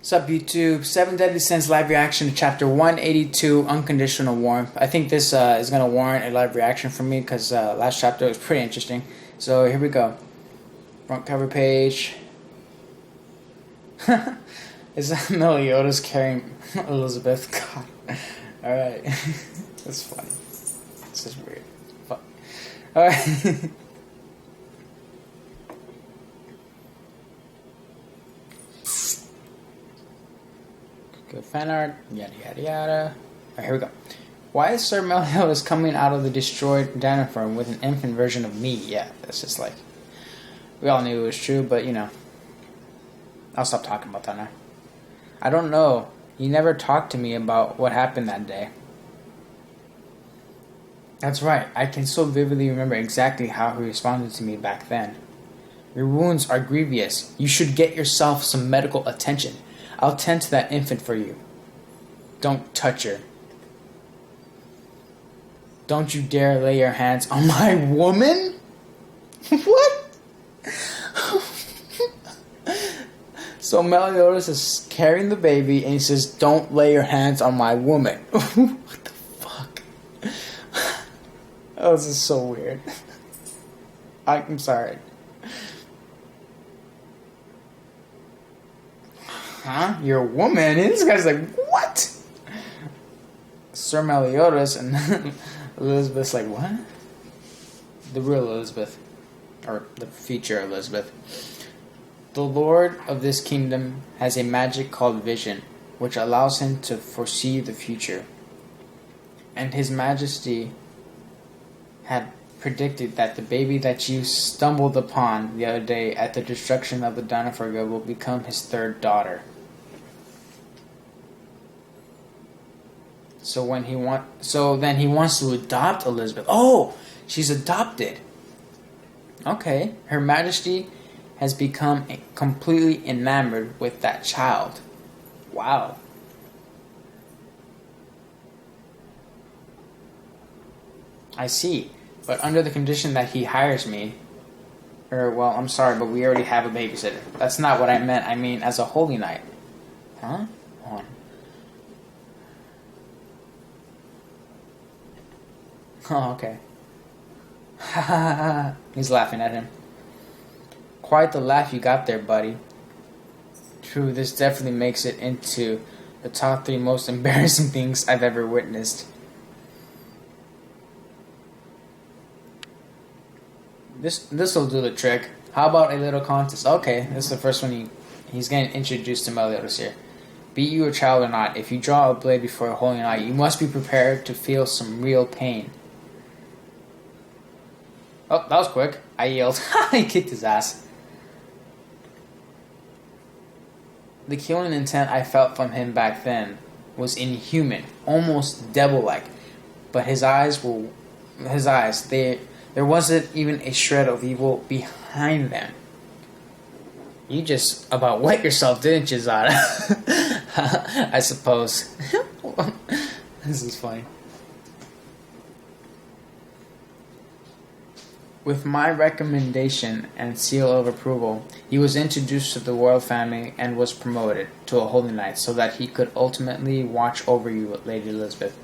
What's up, YouTube? Seven Deadly Sins live reaction to chapter 182, Unconditional Warmth. I think this is going to warrant a live reaction from me because last chapter was pretty interesting. So here we go. Front cover page. Is that Meliodas carrying Elizabeth? God. Alright. That's funny. This is weird. Fuck. Alright. Good fan art, yada yada yada. Alright, here we go. Why is Sir Meliodas coming out of the destroyed Danifer with an infant version of me? Yeah, that's just like... We all knew it was true, but you know. I'll stop talking about that now. I don't know. He never talked to me about what happened that day. That's right. I can so vividly remember exactly how he responded to me back then. Your wounds are grievous. You should get yourself some medical attention. I'll tend to that infant for you. Don't touch her. Don't you dare lay your hands on my woman? What? So Meliodas is carrying the baby and he says, don't lay your hands on my woman. What the fuck? Oh, this is so weird. I'm sorry. Huh? You're a woman? And this guy's like, what? Sir Meliodas and Elizabeth's like, what? The real Elizabeth. Or the future Elizabeth. The Lord of this kingdom has a magic called vision, which allows him to foresee the future. And His Majesty had predicted that the baby that you stumbled upon the other day at the destruction of the Danafarga will become his third daughter. So then he wants to adopt Elizabeth. Oh, she's adopted. Okay, Her Majesty has become completely enamored with that child. Wow. I see. But under the condition that he hires me, well, I'm sorry, but we already have a babysitter. That's not what I meant. I mean, as a holy knight. Huh? Hold on. Oh, okay. Ha ha ha. He's laughing at him. Quite the laugh you got there, buddy. True, this definitely makes it into the top 3 most embarrassing things I've ever witnessed. This'll do the trick. How about a little contest? Okay, this is the first one he's getting introduced to Meliodas here. Be you a child or not, if you draw a blade before a holy knight, you must be prepared to feel some real pain. Oh, that was quick. I yelled. He kicked his ass. The killing intent I felt from him back then was inhuman, almost devil-like. But there wasn't even a shred of evil behind them. You just about wet yourself, didn't you, Zara? I suppose. This is funny. With my recommendation and seal of approval, he was introduced to the royal family and was promoted to a holy knight so that he could ultimately watch over you, Lady Elizabeth.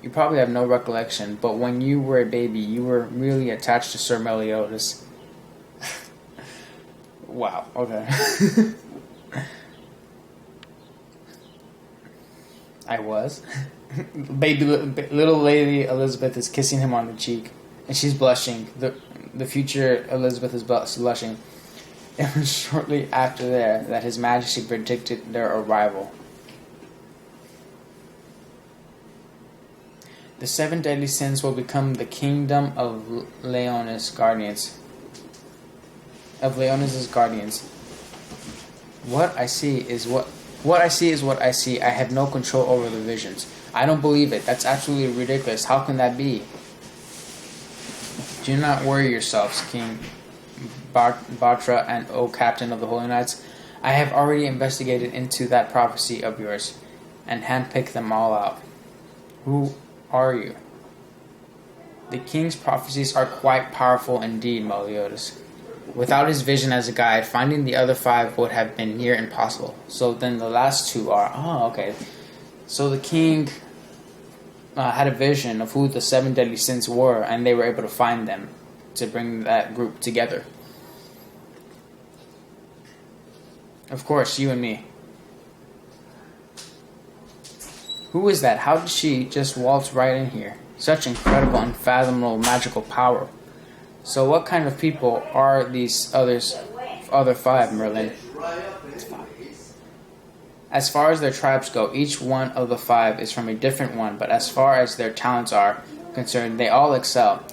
You probably have no recollection, but when you were a baby, you were really attached to Sir Meliodas. Wow, okay. I was. Little Lady Elizabeth is kissing him on the cheek. And she's blushing. The future Elizabeth is blushing. It was shortly after that His Majesty predicted their arrival. The 7 deadly sins will become the kingdom of Leonis' guardians. What I see is what I see. I have no control over the visions. I don't believe it. That's absolutely ridiculous. How can that be? Do not worry yourselves, King Batra and O Captain of the Holy Knights. I have already investigated into that prophecy of yours, and handpicked them all out. Who are you? The king's prophecies are quite powerful indeed, Meliodas. Without his vision as a guide, finding the other 5 would have been near impossible. So then the last 2 are... Oh, okay. So the king had a vision of who the 7 deadly sins were, and they were able to find them to bring that group together. Of course, you and me. Who is that? How did she just waltz right in here? Such incredible, unfathomable, magical power. So what kind of people are these other 5, Merlin? As far as their tribes go, each one of the 5 is from a different one, but as far as their talents are concerned, they all excel.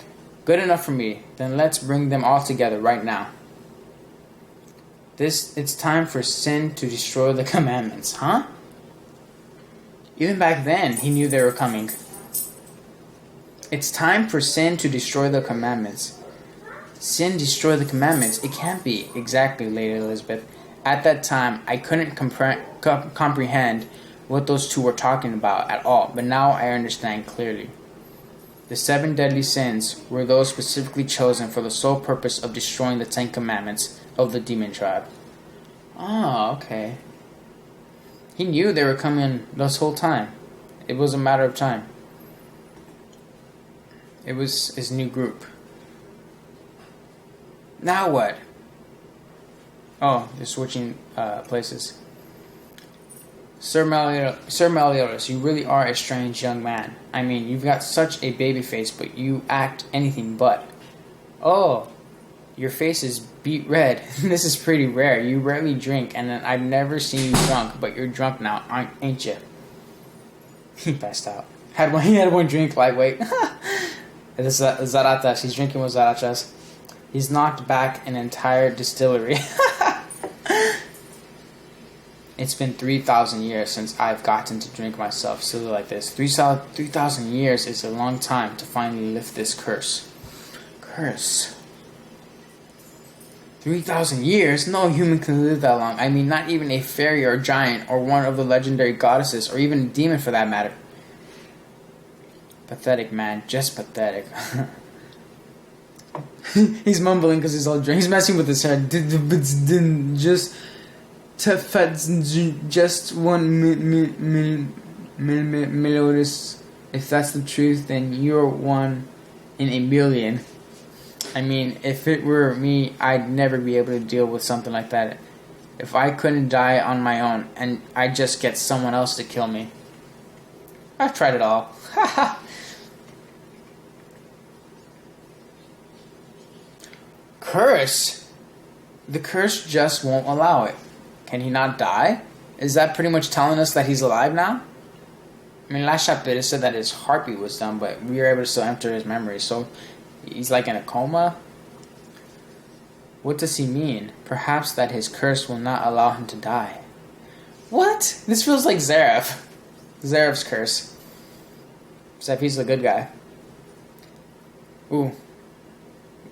Good enough for me. Then let's bring them all together right now. It's time for Sin to destroy the commandments, huh? Even back then, he knew they were coming. It's time for Sin to destroy the commandments. Sin destroy the commandments? It can't be. Exactly, Lady Elizabeth. At that time, I couldn't comprehend what those 2 were talking about at all, but now I understand clearly. The 7 deadly sins were those specifically chosen for the sole purpose of destroying the 10 commandments of the demon tribe. Oh, okay. He knew they were coming this whole time. It was a matter of time. It was his new group. Now what? Oh, they're switching places. Sir Meliodas, you really are a strange young man. I mean, you've got such a baby face, but you act anything but. Oh, your face is beet red. This is pretty rare. You rarely drink, and I've never seen you drunk, but you're drunk now, ain't you? He passed out. He had one drink, lightweight. This is Zaratas. He's drinking with Zaratas. He's knocked back an entire distillery. It's been 3,000 years since I've gotten to drink myself silly like this. 3,000 years is a long time to finally lift this curse. Curse. 3,000 years? No human can live that long. I mean, not even a fairy or giant or one of the legendary goddesses or even a demon for that matter. Pathetic, man. Just pathetic. He's mumbling because he's all drunk. He's messing with his head. Just one Meliodas. If that's the truth, then you're one in a million. I mean, if it were me, I'd never be able to deal with something like that. If I couldn't die on my own, and I just get someone else to kill me. I've tried it all. Curse? The curse just won't allow it. Can he not die? Is that pretty much telling us that he's alive now? I mean, last chapter it said that his heartbeat was done, but we were able to still enter his memory, so he's like in a coma? What does he mean? Perhaps that his curse will not allow him to die. What? This feels like Zareth. Zareth's curse. Except he's the good guy. Ooh.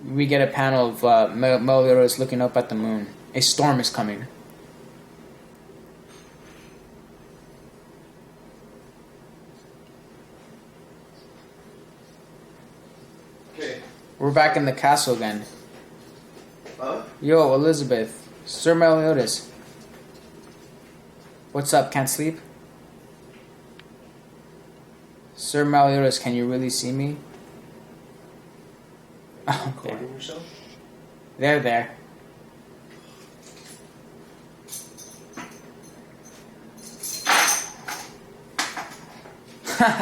We get a panel of Meliodas looking up at the moon. A storm is coming. Okay. We're back in the castle again. Huh? Yo, Elizabeth. Sir Meliodas. What's up? Can't sleep? Sir Meliodas, can you really see me? Oh, Recording yourself? There.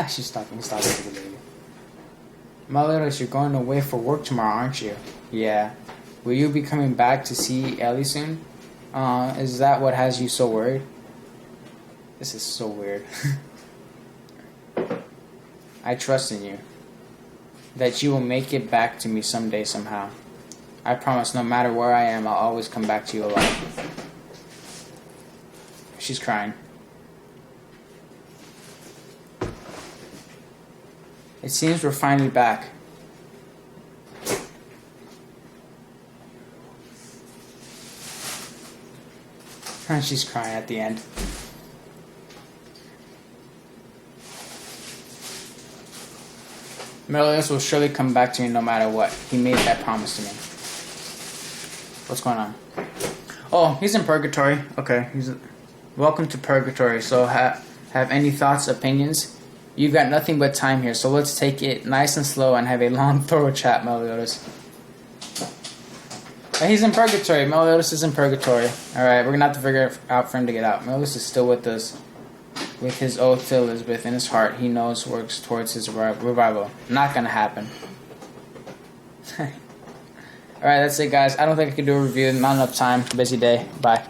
She's talking to the lady. Meliodas, you're going away for work tomorrow, aren't you? Yeah. Will you be coming back to see Ellie soon? Is that what has you so worried? This is so weird. I trust in you. That you will make it back to me someday somehow. I promise no matter where I am, I'll always come back to you alive. She's crying. It seems we're finally back. And she's crying at the end. Meliodas will surely come back to me no matter what. He made that promise to me. What's going on? Oh, he's in purgatory. Okay, welcome to purgatory. So have any thoughts, opinions? You've got nothing but time here, so let's take it nice and slow and have a long, thorough chat, Meliodas. He's in purgatory. Meliodas is in purgatory. Alright, we're gonna have to figure it out for him to get out. Meliodas is still with us. With his oath to Elizabeth in his heart, he knows works towards his revival. Not gonna happen. Alright, that's it, guys. I don't think I can do a review. Not enough time. Busy day. Bye.